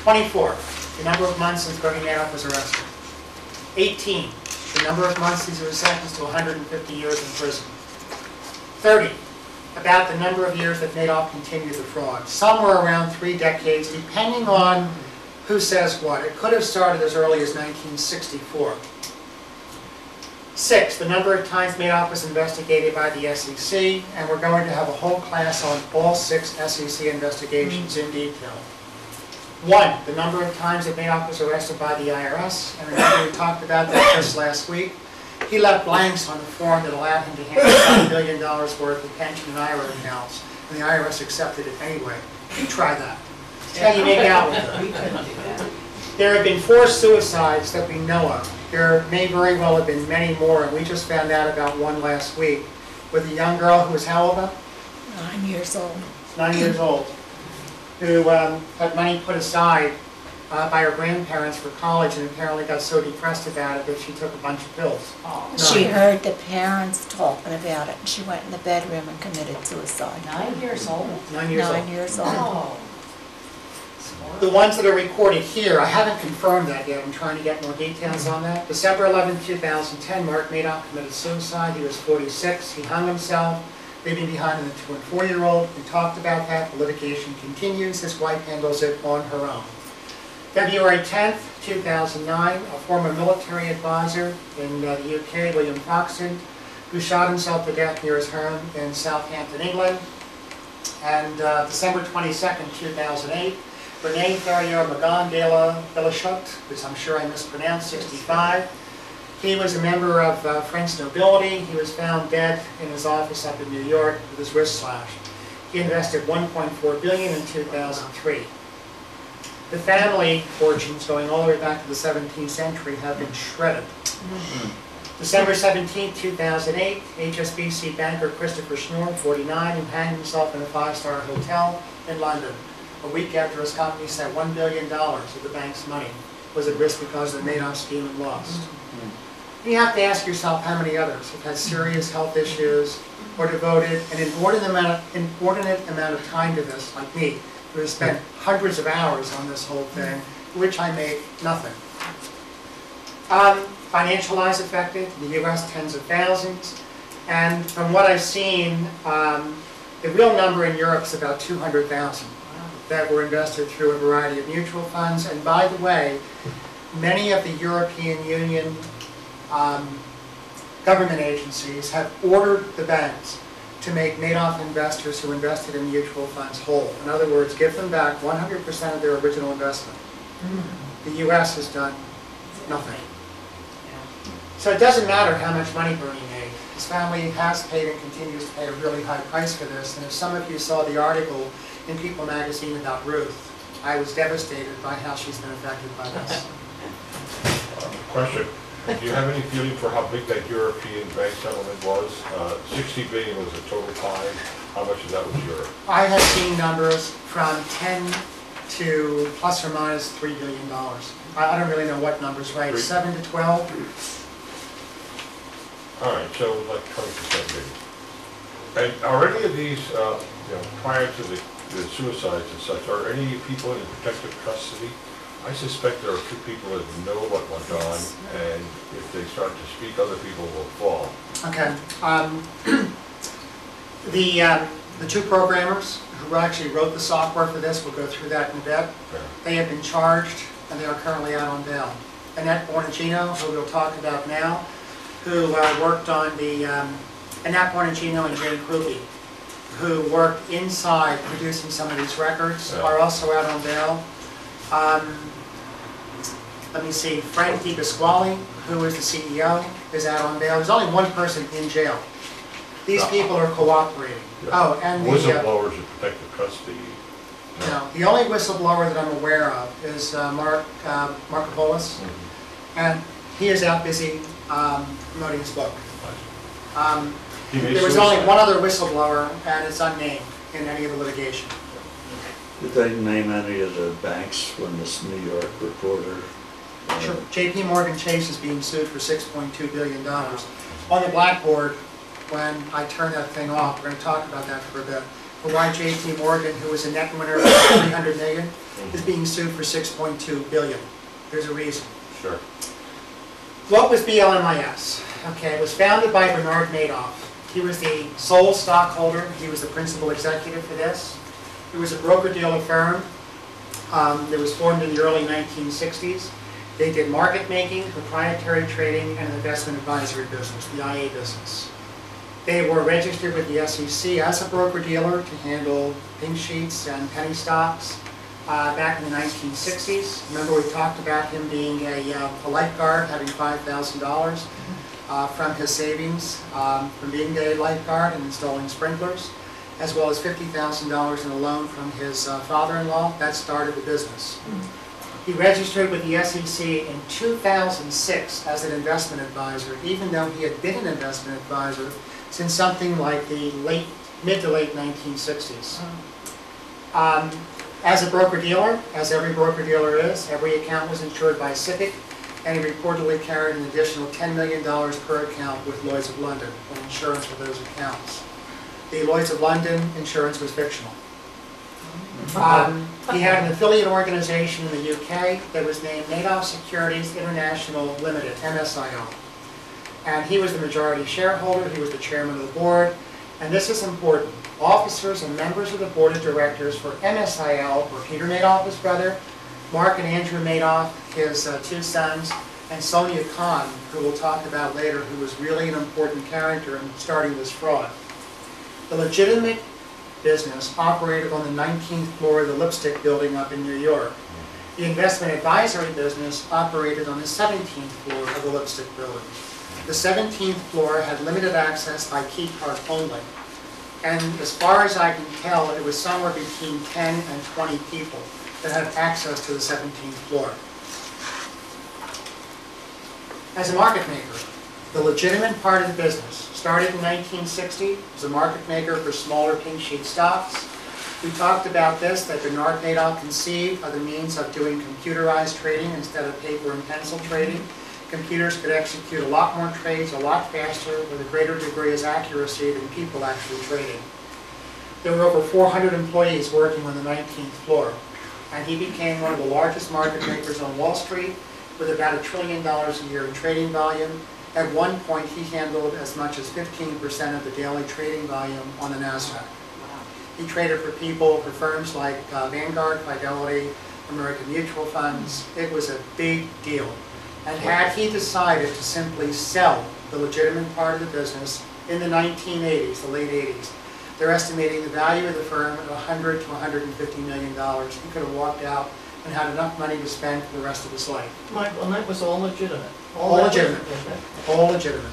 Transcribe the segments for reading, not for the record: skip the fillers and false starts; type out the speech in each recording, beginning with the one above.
24, the number of months since Bernie Madoff was arrested. 18, the number of months he was sentenced to 150 years in prison. 30, about the number of years that Madoff continued the fraud. Somewhere around 3 decades, depending on who says what. It could have started as early as 1964. 6, the number of times Madoff was investigated by the SEC, and we're going to have a whole class on all 6 SEC investigations in detail. 1, the number of times that Madoff was arrested by the IRS, and remember we talked about that just last week. He left blanks on the form that allowed him to handle $5 billion worth of pension and IRA accounts, and the IRS accepted it anyway. You try that. How do you make out with it? We couldn't do that. There have been 4 suicides that we know of. There may very well have been many more, and we just found out about one last week with a young girl who was how old now? 9 years old. 9 years old, who had money put aside by her grandparents for college and apparently got so depressed about it that she took a bunch of pills. Oh, She heard the parents talking about it, and she went in the bedroom and committed suicide. 9 years old? 9 years 9 old. years old. Oh. The ones that are recorded here, I haven't confirmed that yet. I'm trying to get more details on that. December 11, 2010, Mark Madoff committed suicide. He was 46. He hung himself, leaving behind a 2- and 4-year-old. We talked about that. The litigation continues. His wife handles it on her own. February 10th, 2009, a former military advisor in the UK, William Foxton, who shot himself to death near his home in Southampton, England. And December 22nd, 2008, Renee Ferrier-Magon de la Bellachot, which I'm sure I mispronounced, 65. He was a member of French nobility. He was found dead in his office up in New York with his wrist slashed. He invested $1.4 billion in 2003. The family fortunes going all the way back to the 17th century have been shredded. December 17, 2008, HSBC banker Christopher Schnorr, 49, who hanged himself in a 5-star hotel in London. A week after his company said $1 billion of the bank's money was at risk because of the Madoff scheme and lost. You have to ask yourself how many others have had serious health issues or devoted an inordinate amount of time to this, like me, who has spent hundreds of hours on this whole thing, which I make nothing. Financial lives affected, in the U.S. tens of thousands, and from what I've seen, the real number in Europe is about 200,000 that were invested through a variety of mutual funds. And by the way, many of the European Union government agencies have ordered the banks to make Madoff investors who invested in mutual funds whole. In other words, give them back 100% of their original investment. The U.S. has done nothing. So it doesn't matter how much money Bernie made. His family has paid and continues to pay a really high price for this. And if some of you saw the article in People magazine about Ruth, I was devastated by how she's been affected by this. Question. Do you have any feeling for how big that European bank settlement was? 60 billion was the total fine. How much of that was Europe? I have seen numbers from 10 to plus or minus $3 billion. I don't really know what numbers, right? 7 to 12? All right, so like 20% maybe. And are any of these, prior to the suicides and such, are any people in protective custody? I suspect there are 2 people that know what went on, and if they start to speak, other people will fall. Okay. The 2 programmers who actually wrote the software for this, we'll go through that in a bit. Yeah. They have been charged, and they are currently out on bail. Annette Bornagino, who we'll talk about now, who worked on the, Annette Bornagino and Jane Kruge, who worked inside producing some of these records, are also out on bail. Let me see, Frank DiPasquale, who is the CEO, is out on bail. There's only one person in jail. These people are cooperating. Yeah. Oh, and the whistleblowers in protective custody. No, the only whistleblower that I'm aware of is Mark Markopolis, and he is out busy promoting his book. There was only one other whistleblower, and it's unnamed in any of the litigation. Did they name any of the banks when this New York reporter? Sure. J.P. Morgan Chase is being sued for $6.2 billion. On the blackboard, when I turn that thing off, we're going to talk about that for a bit. for why J.P. Morgan, who was a net winner of $300 million, is being sued for $6.2 billion. There's a reason. Sure. What was BLMIS? Okay, it was founded by Bernard Madoff. He was the sole stockholder. He was the principal executive for this. It was a broker-dealer firm that was formed in the early 1960s. They did market making, proprietary trading, and an investment advisory business, the IA business. They were registered with the SEC as a broker-dealer to handle pink sheets and penny stocks back in the 1960s. Remember, we talked about him being a lifeguard, having $5,000 from his savings from being a lifeguard and installing sprinklers, as well as $50,000 in a loan from his father-in-law. That started the business. He registered with the SEC in 2006 as an investment advisor, even though he had been an investment advisor since something like the mid to late 1960s. As a broker-dealer, as every broker-dealer is, every account was insured by SIPC, and he reportedly carried an additional $10 million per account with Lloyd's of London for insurance for those accounts. The Lloyd's of London insurance was fictional. He had an affiliate organization in the UK that was named Madoff Securities International Limited, MSIL. And he was the majority shareholder, he was the chairman of the board, and this is important. Officers and members of the board of directors for MSIL were Peter Madoff, his brother, Mark and Andrew Madoff, his two sons, and Sonia Khan, who we'll talk about later, who was really an important character in starting this fraud. The legitimate business operated on the 19th floor of the Lipstick Building up in New York. The investment advisory business operated on the 17th floor of the Lipstick Building. The 17th floor had limited access by key card only. And as far as I can tell, it was somewhere between 10 and 20 people that had access to the 17th floor. As a market maker, the legitimate part of the business started in 1960 as a market maker for smaller pink sheet stocks. We talked about this, that Bernard Madoff conceived of the means of doing computerized trading instead of paper and pencil trading. Computers could execute a lot more trades a lot faster with a greater degree of accuracy than people actually trading. There were over 400 employees working on the 19th floor, and he became one of the largest market makers on Wall Street with about $1 trillion a year in trading volume. At one point, he handled as much as 15% of the daily trading volume on the NASDAQ. He traded for people, for firms like Vanguard, Fidelity, American Mutual Funds. It was a big deal. And had he decided to simply sell the legitimate part of the business in the 1980s, the late 80s, they're estimating the value of the firm at $100 to $150 million. He could have walked out and had enough money to spend for the rest of his life. Michael, and that was all legitimate? All legitimate. All legitimate.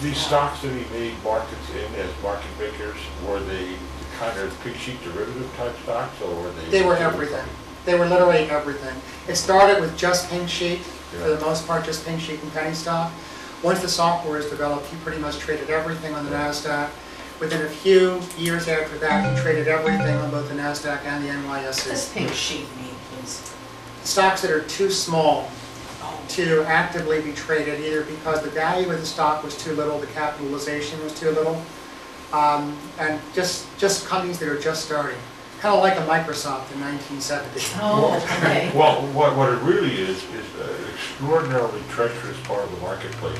These stocks that he made markets in as market makers, were they the kind of pink sheet derivative type stocks, or were they? They were everything. They were literally everything. It started with just pink sheet, for the most part, just pink sheet and penny stock. Once the software was developed, he pretty much traded everything on the NASDAQ. Within a few years after that, he traded everything on both the NASDAQ and the NYSE. What does pink sheet mean, please? Stocks that are too small to actively be traded, either because the value of the stock was too little, the capitalization was too little, and just companies that are just starting. Kind of like a Microsoft in 1970. Oh, okay. Well, what it really is an extraordinarily treacherous part of the marketplace,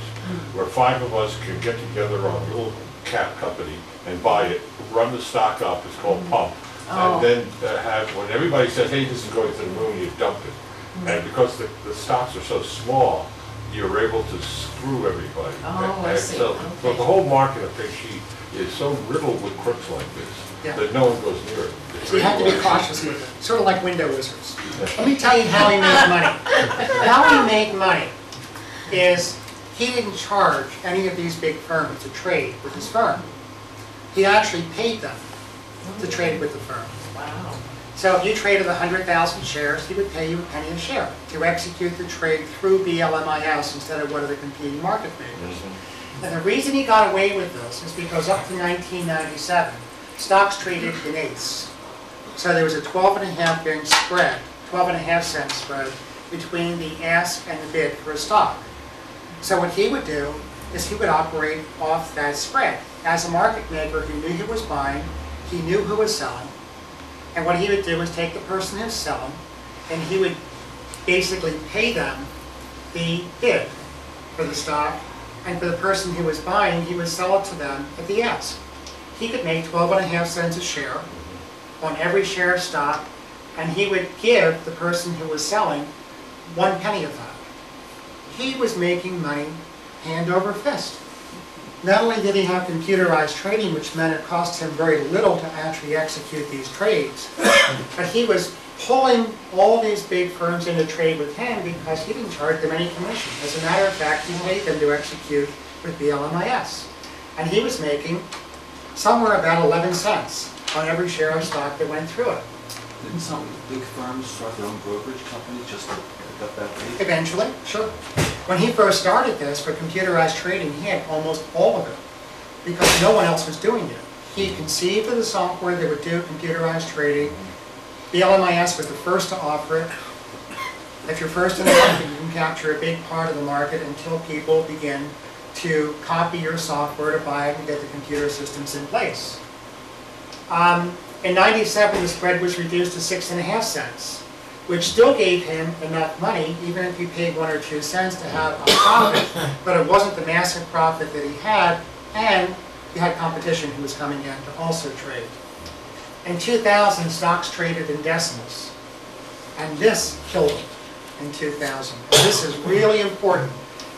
where five of us can get together on a little cap company and buy it, run the stock up, it's called pump, and then have, when everybody says, hey, this is going to the moon, you dump it. And because the stocks are so small, you're able to screw everybody. I see. So the whole market of pink sheet is so riddled with crooks like this that no one goes near it. So you have to be cautious with it, sort of like window wizards. Let me tell you how he made money. How he made money is he didn't charge any of these big firms to trade with his firm. He actually paid them to trade with the firm. Wow. So if you traded 100,000 shares, he would pay you a penny a share to execute the trade through BLMIS instead of one of the competing market makers. And the reason he got away with this is because up to 1997, stocks traded in eighths. So there was a 12.5 spread, 12.5 cent spread between the ask and the bid for a stock. So what he would do is he would operate off that spread. As a market maker, he knew he was buying, he knew who was selling, and what he would do was take the person who's selling, and he would basically pay them the bid for the stock, and for the person who was buying, he would sell it to them at the ask. He could make 12.5 cents a share on every share of stock, and he would give the person who was selling 1 penny of that. He was making money hand over fist. Not only did he have computerized trading, which meant it cost him very little to actually execute these trades, but he was pulling all these big firms into trade with him because he didn't charge them any commission. As a matter of fact, he paid them to execute with BLMIS. And he was making somewhere about 11 cents on every share of stock that went through it. Didn't some big firms start their own brokerage company just to pick up that rate? Eventually, sure. When he first started this for computerized trading, he had almost all of it because no one else was doing it. He conceived of the software that would do computerized trading. BLMIS was the first to offer it. If you're first in the market, you can capture a big part of the market until people begin to copy your software to buy it and get the computer systems in place. In '97, the spread was reduced to 6.5 cents, which still gave him enough money, even if he paid 1 or 2 cents, to have a profit, but it wasn't the massive profit that he had, and he had competition who was coming in to also trade. In 2000, stocks traded in decimals, and this killed him in 2000. And this is really important,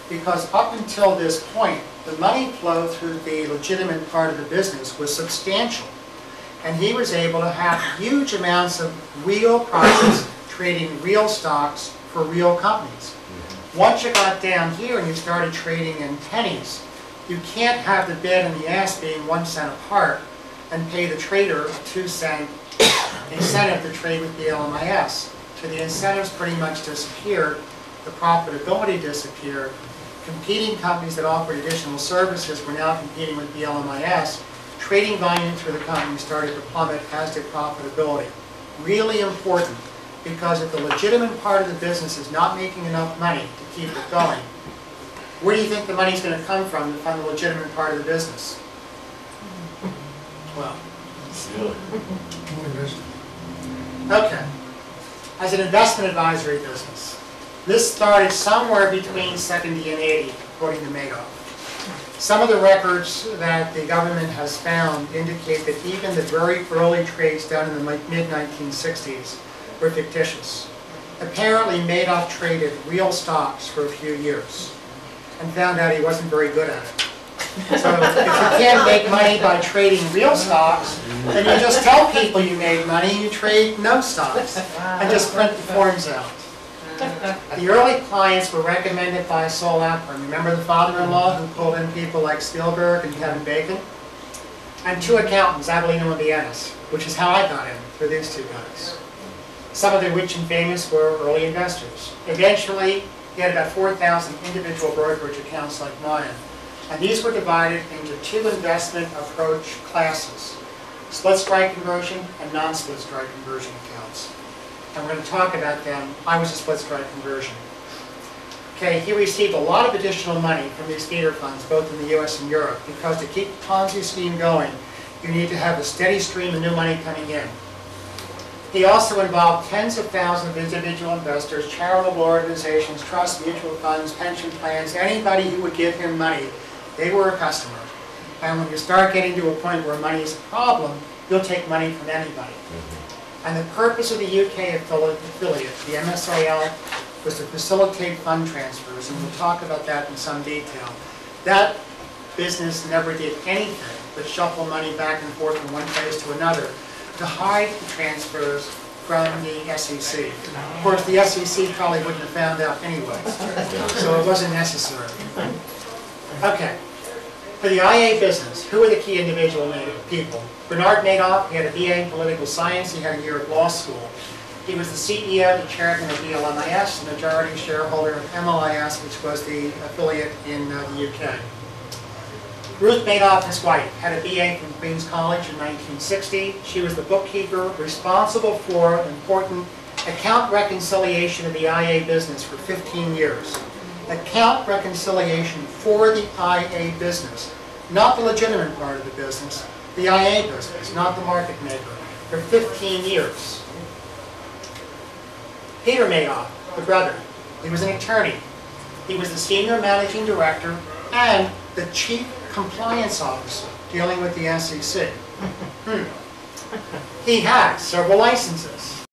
because up until this point, the money flow through the legitimate part of the business was substantial. And he was able to have huge amounts of real profits trading real stocks for real companies. Once you got down here and you started trading in pennies, you can't have the bid and the ask being 1 cent apart and pay the trader a 2 cent incentive to trade with BLMIS. So the incentives pretty much disappeared, the profitability disappeared. Competing companies that offered additional services were now competing with BLMIS. Trading volume through the company started to plummet, as did profitability. Really important, because if the legitimate part of the business is not making enough money to keep it going, where do you think the money's going to come from to fund the legitimate part of the business? Well, okay. As an investment advisory business, this started somewhere between 70 and 80, according to Madoff. Some of the records that the government has found indicate that even the very early trades done in the mid-1960s were fictitious. Apparently, Madoff traded real stocks for a few years and found out he wasn't very good at it. So if you can't make money by trading real stocks, then you just tell people you made money and you trade no stocks and just print the forms out. The early clients were recommended by Sol Apron. Remember the father-in-law who pulled in people like Spielberg and Kevin Bacon? And 2 accountants, Avelino and Bienes, which is how I got in, through these 2 guys. Some of the rich and famous were early investors. Eventually, he had about 4,000 individual brokerage accounts like mine. And these were divided into 2 investment approach classes: split strike conversion and non-split strike conversion accounts. And we're going to talk about them. I was a split strike conversion. Okay, he received a lot of additional money from these feeder funds, both in the US and Europe, because to keep the Ponzi scheme going, you need to have a steady stream of new money coming in. He also involved tens of thousands of individual investors, charitable organizations, trusts, mutual funds, pension plans, anybody who would give him money. They were a customer. And when you start getting to a point where money is a problem, you'll take money from anybody. And the purpose of the UK affiliate, the MSIL, was to facilitate fund transfers, and we'll talk about that in some detail. That business never did anything but shuffle money back and forth from one place to another to hide the transfers from the SEC. Of course, the SEC probably wouldn't have found out anyway, so it wasn't necessary. Okay. For the IA business, who are the key individual people? Bernard Madoff, he had a BA in political science, he had a year of law school. He was the CEO, the chairman of BLMIS, the majority shareholder of MLIS, which was the affiliate in the UK. Ruth Madoff, his wife, had a BA from Queen's College in 1960. She was the bookkeeper responsible for important account reconciliation of the IA business for 15 years. Account reconciliation for the IA business, not the legitimate part of the business, the IA business, not the market maker, for 15 years. Peter Madoff, the brother, he was an attorney. He was the senior managing director and the chief compliance officer dealing with the SEC. He had several licenses.